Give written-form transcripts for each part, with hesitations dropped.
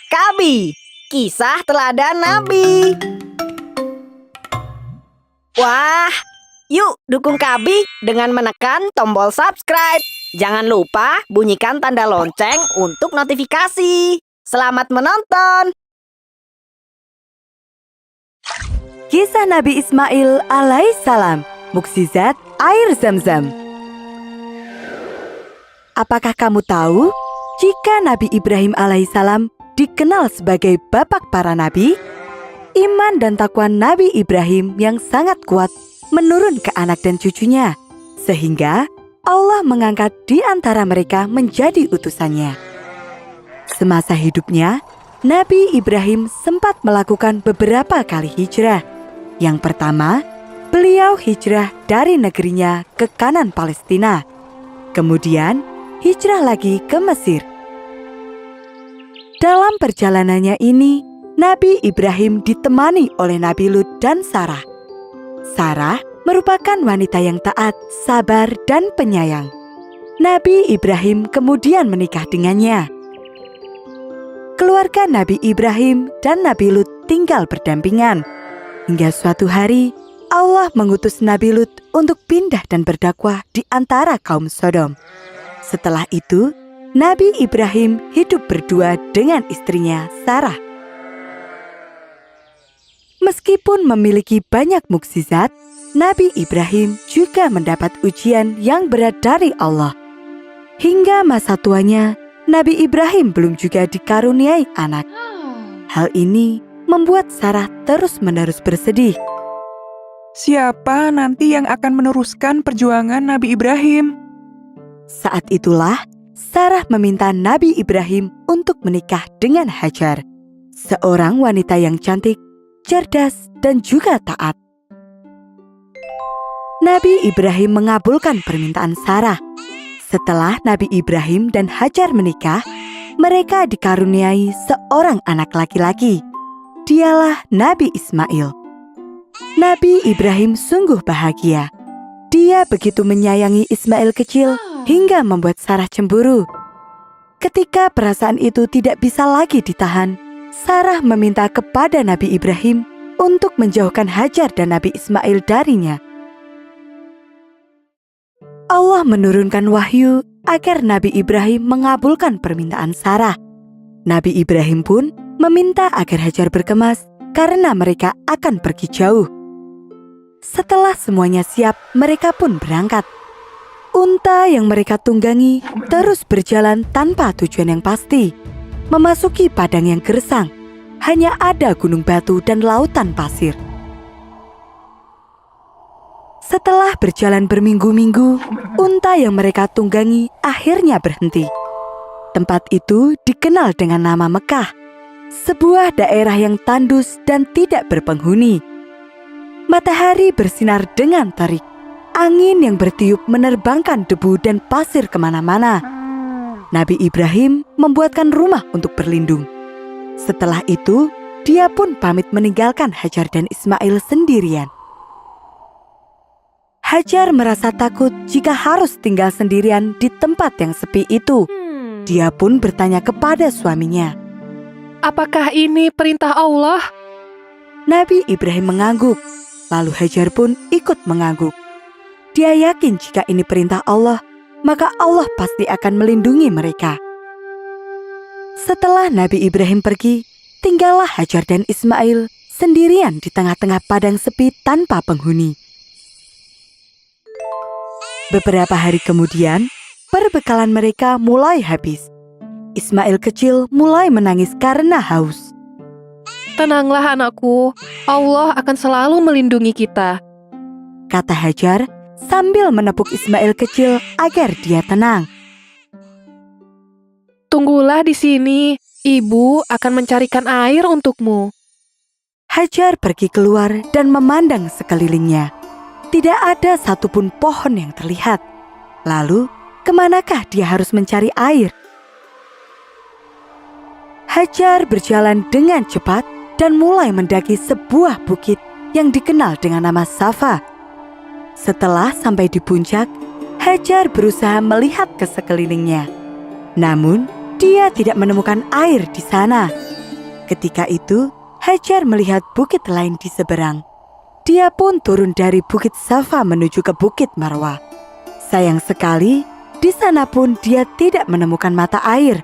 Kabi, kisah teladan Nabi. Wah, yuk dukung Kabi dengan menekan tombol subscribe. Jangan lupa bunyikan tanda lonceng untuk notifikasi. Selamat menonton. Kisah Nabi Ismail alaihissalam, mukjizat air Zam-Zam. Apakah kamu tahu jika Nabi Ibrahim alaihissalam dikenal sebagai bapak para nabi? Iman dan takwa Nabi Ibrahim yang sangat kuat menurun ke anak dan cucunya, sehingga Allah mengangkat di antara mereka menjadi utusannya. Semasa hidupnya, Nabi Ibrahim sempat melakukan beberapa kali hijrah. Yang pertama, beliau hijrah dari negerinya ke kanan Palestina. Kemudian, hijrah lagi ke Mesir. Dalam perjalanannya ini, Nabi Ibrahim ditemani oleh Nabi Lut dan Sarah. Sarah merupakan wanita yang taat, sabar, dan penyayang. Nabi Ibrahim kemudian menikah dengannya. Keluarga Nabi Ibrahim dan Nabi Lut tinggal berdampingan. Hingga suatu hari, Allah mengutus Nabi Lut untuk pindah dan berdakwah di antara kaum Sodom. Setelah itu, Nabi Ibrahim hidup berdua dengan istrinya Sarah. Meskipun memiliki banyak mukjizat, Nabi Ibrahim juga mendapat ujian yang berat dari Allah. Hingga masa tuanya, Nabi Ibrahim belum juga dikaruniai anak. Hal ini membuat Sarah terus-menerus bersedih. Siapa nanti yang akan meneruskan perjuangan Nabi Ibrahim? Saat itulah, Sarah meminta Nabi Ibrahim untuk menikah dengan Hajar, seorang wanita yang cantik, cerdas, dan juga taat. Nabi Ibrahim mengabulkan permintaan Sarah. Setelah Nabi Ibrahim dan Hajar menikah, mereka dikaruniai seorang anak laki-laki. Dialah Nabi Ismail. Nabi Ibrahim sungguh bahagia. Dia begitu menyayangi Ismail kecil hingga membuat Sarah cemburu. Ketika perasaan itu tidak bisa lagi ditahan, Sarah meminta kepada Nabi Ibrahim untuk menjauhkan Hajar dan Nabi Ismail darinya. Allah menurunkan wahyu agar Nabi Ibrahim mengabulkan permintaan Sarah. Nabi Ibrahim pun meminta agar Hajar berkemas karena mereka akan pergi jauh. Setelah semuanya siap, mereka pun berangkat. Unta yang mereka tunggangi terus berjalan tanpa tujuan yang pasti. Memasuki padang yang gersang, hanya ada gunung batu dan lautan pasir. Setelah berjalan berminggu-minggu, unta yang mereka tunggangi akhirnya berhenti. Tempat itu dikenal dengan nama Mekah, sebuah daerah yang tandus dan tidak berpenghuni. Matahari bersinar dengan terik. Angin yang bertiup menerbangkan debu dan pasir kemana-mana. Nabi Ibrahim membuatkan rumah untuk berlindung. Setelah itu, dia pun pamit meninggalkan Hajar dan Ismail sendirian. Hajar merasa takut jika harus tinggal sendirian di tempat yang sepi itu. Dia pun bertanya kepada suaminya, "Apakah ini perintah Allah?" Nabi Ibrahim mengangguk, lalu Hajar pun ikut mengangguk. Dia yakin jika ini perintah Allah, maka Allah pasti akan melindungi mereka. Setelah Nabi Ibrahim pergi, tinggallah Hajar dan Ismail sendirian di tengah-tengah padang sepi tanpa penghuni. Beberapa hari kemudian, perbekalan mereka mulai habis. Ismail kecil mulai menangis karena haus. "Tenanglah anakku, Allah akan selalu melindungi kita," kata Hajar sambil menepuk Ismail kecil agar dia tenang. "Tunggulah di sini, ibu akan mencarikan air untukmu." Hajar pergi keluar dan memandang sekelilingnya. Tidak ada satupun pohon yang terlihat. Lalu, kemanakah dia harus mencari air? Hajar berjalan dengan cepat dan mulai mendaki sebuah bukit yang dikenal dengan nama Safa. Setelah sampai di puncak, Hajar berusaha melihat ke sekelilingnya. Namun, dia tidak menemukan air di sana. Ketika itu, Hajar melihat bukit lain di seberang. Dia pun turun dari Bukit Safa menuju ke Bukit Marwah. Sayang sekali, di sana pun dia tidak menemukan mata air.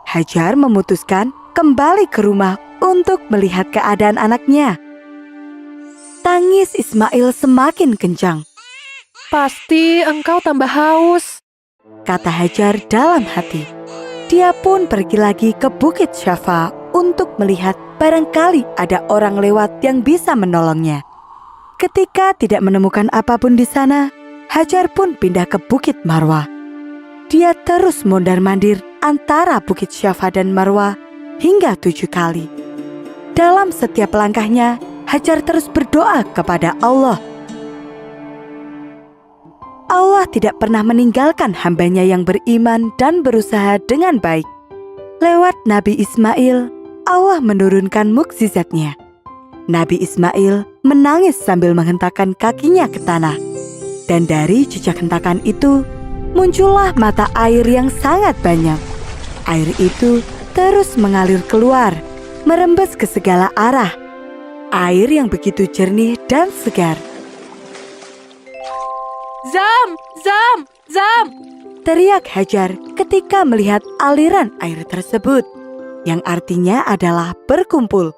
Hajar memutuskan kembali ke rumah untuk melihat keadaan anaknya. Tangis Ismail semakin kencang, Pasti engkau tambah haus. kata Hajar dalam hati. Dia pun pergi lagi ke Bukit Syafa untuk melihat barangkali ada orang lewat yang bisa menolongnya. Ketika tidak menemukan apapun di sana, Hajar pun pindah ke Bukit Marwah. Dia terus mondar-mandir antara Bukit Syafa dan Marwah hingga 7 kali. Dalam setiap langkahnya, Hajar terus berdoa kepada Allah. Allah tidak pernah meninggalkan hambanya yang beriman dan berusaha dengan baik. Lewat Nabi Ismail, Allah menurunkan mukjizatnya. Nabi Ismail menangis sambil menghentakkan kakinya ke tanah. Dan dari jejak hentakan itu, muncullah mata air yang sangat banyak. Air itu terus mengalir keluar, merembes ke segala arah. Air yang begitu jernih dan segar. Zam, Zam, Zam. Teriak Hajar ketika melihat aliran air tersebut, yang artinya adalah berkumpul.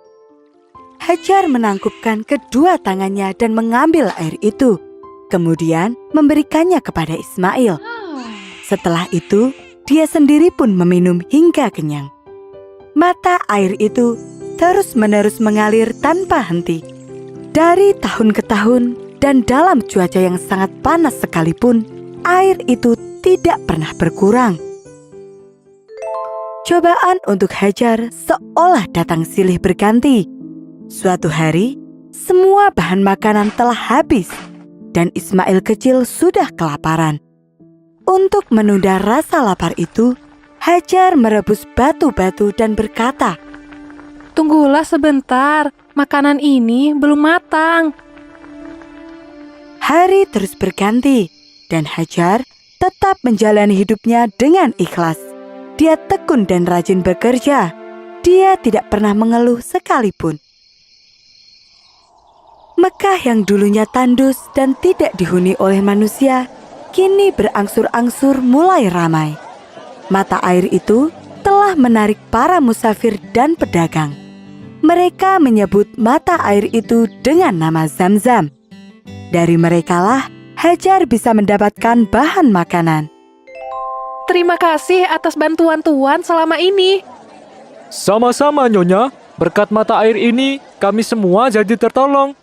Hajar menangkupkan kedua tangannya dan mengambil air itu, kemudian memberikannya kepada Ismail. Setelah itu, dia sendiri pun meminum hingga kenyang. Mata air itu terus-menerus mengalir tanpa henti. Dari tahun ke tahun dan dalam cuaca yang sangat panas sekalipun, air itu tidak pernah berkurang. Cobaan untuk Hajar seolah datang silih berganti. Suatu hari, semua bahan makanan telah habis dan Ismail kecil sudah kelaparan. Untuk menunda rasa lapar itu, Hajar merebus batu-batu dan berkata, Tunggulah sebentar, makanan ini belum matang. Hari terus berganti dan Hajar tetap menjalani hidupnya dengan ikhlas. Dia tekun dan rajin bekerja. Dia tidak pernah mengeluh sekalipun. Mekah yang dulunya tandus dan tidak dihuni oleh manusia, kini berangsur-angsur mulai ramai. Mata air itu telah menarik para musafir dan pedagang. Mereka menyebut mata air itu dengan nama Zam-Zam. Dari merekalah Hajar bisa mendapatkan bahan makanan. Terima kasih atas bantuan Tuan selama ini. Sama-sama, Nyonya. Berkat mata air ini, kami semua jadi tertolong.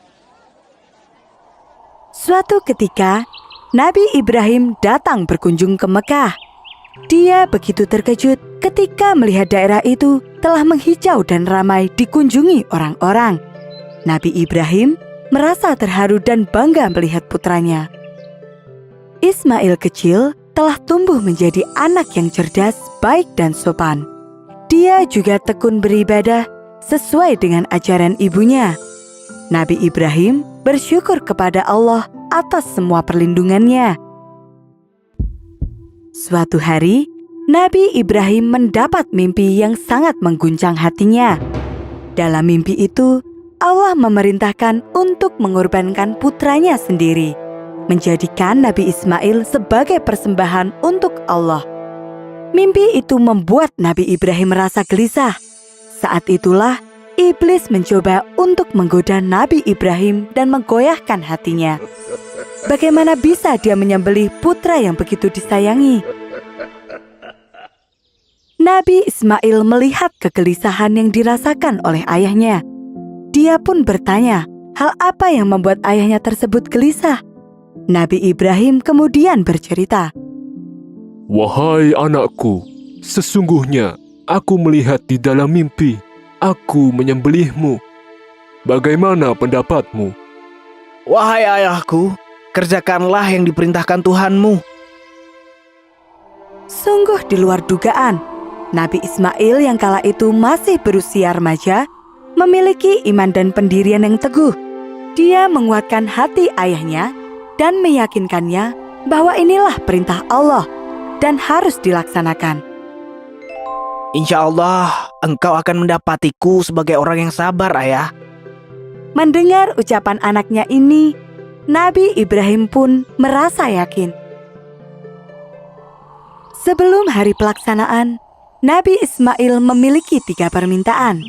Suatu ketika, Nabi Ibrahim datang berkunjung ke Mekah. Dia begitu terkejut ketika melihat daerah itu telah menghijau dan ramai dikunjungi orang-orang. Nabi Ibrahim merasa terharu dan bangga melihat putranya. Ismail kecil telah tumbuh menjadi anak yang cerdas, baik dan sopan. Dia juga tekun beribadah sesuai dengan ajaran ibunya. Nabi Ibrahim bersyukur kepada Allah atas semua perlindungannya. Suatu hari, Nabi Ibrahim mendapat mimpi yang sangat mengguncang hatinya. Dalam mimpi itu, Allah memerintahkan untuk mengorbankan putranya sendiri, menjadikan Nabi Ismail sebagai persembahan untuk Allah. Mimpi itu membuat Nabi Ibrahim merasa gelisah. Saat itulah iblis mencoba untuk menggoda Nabi Ibrahim dan menggoyahkan hatinya. Bagaimana bisa dia menyembelih putra yang begitu disayangi? Nabi Ismail melihat kegelisahan yang dirasakan oleh ayahnya. Dia pun bertanya, hal apa yang membuat ayahnya tersebut gelisah? Nabi Ibrahim kemudian bercerita, Wahai anakku, sesungguhnya aku melihat di dalam mimpi, aku menyembelihmu. Bagaimana pendapatmu? Wahai ayahku, kerjakanlah yang diperintahkan Tuhanmu. Sungguh di luar dugaan, Nabi Ismail yang kala itu masih berusia remaja, memiliki iman dan pendirian yang teguh. Dia menguatkan hati ayahnya dan meyakinkannya bahwa inilah perintah Allah dan harus dilaksanakan. Insya Allah, engkau akan mendapatiku sebagai orang yang sabar, Ayah. Mendengar ucapan anaknya ini, Nabi Ibrahim pun merasa yakin. Sebelum hari pelaksanaan, Nabi Ismail memiliki 3 permintaan,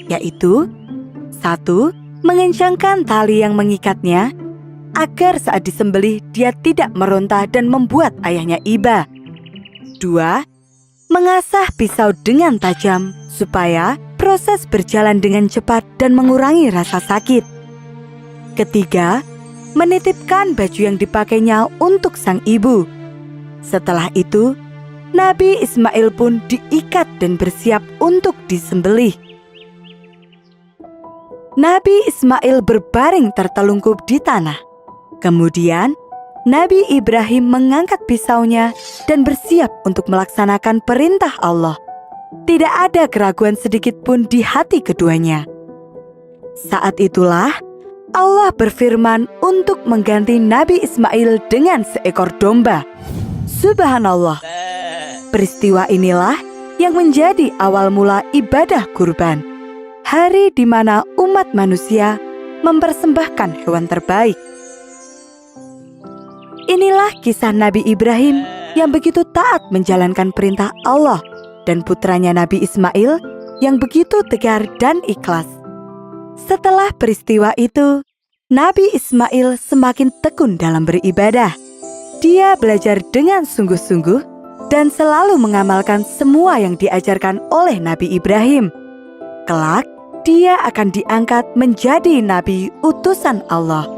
yaitu 1. Mengencangkan tali yang mengikatnya, agar saat disembelih dia tidak meronta dan membuat ayahnya iba. 2. Mengasah pisau dengan tajam, supaya proses berjalan dengan cepat dan mengurangi rasa sakit. 3. Menitipkan baju yang dipakainya untuk sang ibu. Setelah itu, Nabi Ismail pun diikat dan bersiap untuk disembelih. Nabi Ismail berbaring tertelungkup di tanah. Kemudian, Nabi Ibrahim mengangkat pisaunya dan bersiap untuk melaksanakan perintah Allah. Tidak ada keraguan sedikit pun di hati keduanya. Saat itulah, Allah berfirman untuk mengganti Nabi Ismail dengan seekor domba. Subhanallah. Peristiwa inilah yang menjadi awal mula ibadah kurban. Hari di mana umat manusia mempersembahkan hewan terbaik. Inilah kisah Nabi Ibrahim yang begitu taat menjalankan perintah Allah dan putranya Nabi Ismail yang begitu tegar dan ikhlas. Setelah peristiwa itu, Nabi Ismail semakin tekun dalam beribadah. Dia belajar dengan sungguh-sungguh dan selalu mengamalkan semua yang diajarkan oleh Nabi Ibrahim. Kelak, dia akan diangkat menjadi nabi utusan Allah.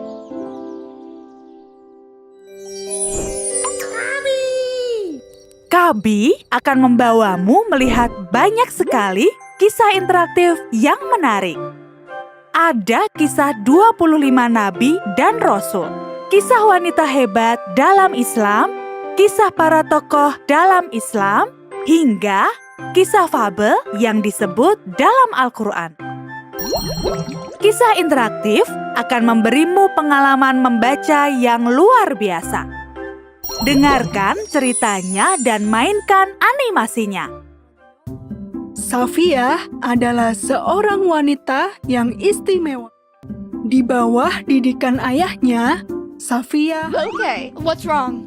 Kabi akan membawamu melihat banyak sekali kisah interaktif yang menarik. Ada kisah 25 nabi dan rasul, kisah wanita hebat dalam Islam, kisah para tokoh dalam Islam, hingga kisah fabel yang disebut dalam Al-Quran. Kisah interaktif akan memberimu pengalaman membaca yang luar biasa. Dengarkan ceritanya dan mainkan animasinya. Safiyah adalah seorang wanita yang istimewa. Di bawah didikan ayahnya, Safiyah What's wrong?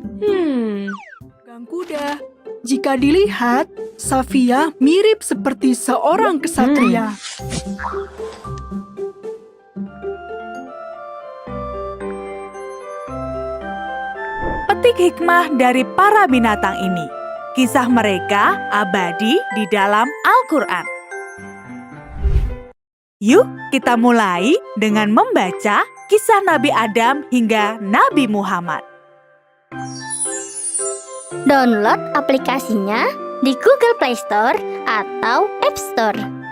pegang kuda. Jika dilihat, Safiyah mirip seperti seorang kesatria. Petik hikmah dari para binatang ini. Kisah mereka abadi di dalam Al-Quran. Yuk kita mulai dengan membaca kisah Nabi Adam hingga Nabi Muhammad. Download aplikasinya di Google Play Store atau App Store.